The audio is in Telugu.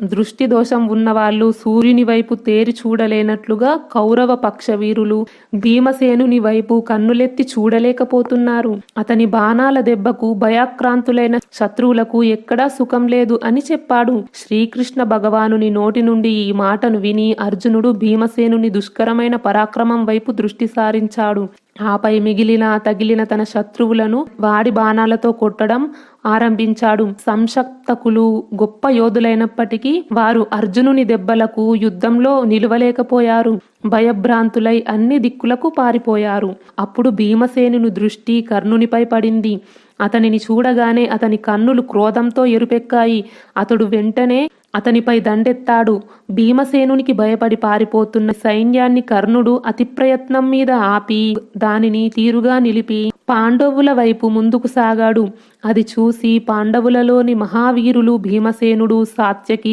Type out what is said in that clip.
దృష్టి దోషం ఉన్నవాళ్ళు సూర్యుని వైపు తేరి చూడలేనట్లుగా కౌరవ పక్ష వీరులు భీమసేనుని వైపు కన్నులెత్తి చూడలేకపోతున్నారు. అతని బాణాల దెబ్బకు భయాక్రాంతులైన శత్రువులకు ఎక్కడా సుఖం లేదు అని చెప్పాడు. శ్రీకృష్ణ భగవానుని నోటి నుండి ఈ మాటను విని అర్జునుడు భీమసేనుని దుష్కరమైన పరాక్రమం వైపు దృష్టి సారించాడు. ఆపై తగిలిన తన శత్రువులను వాడి బాణాలతో కొట్టడం ఆరంభించాడు. సంశక్తకులు గొప్ప యోధులైనప్పటికీ వారు అర్జునుని దెబ్బలకు యుద్ధంలో నిలవలేకపోయారు. భయభ్రాంతులై అన్ని దిక్కులకు పారిపోయారు. అప్పుడు భీమసేనుని దృష్టి కర్ణునిపై పడింది. అతనిని చూడగానే అతని కన్నులు క్రోధంతో ఎరుపెక్కాయి. అతడు వెంటనే అతనిపై దండెత్తాడు. భీమసేనునికి భయపడి పారిపోతున్న సైన్యాన్ని కర్ణుడు అతి ప్రయత్నం మీద ఆపి దానిని తీరుగా నిలిపి పాండవుల వైపు ముందుకు సాగాడు. అది చూసి పాండవులలోని మహావీరులు భీమసేనుడు, సాత్యకి,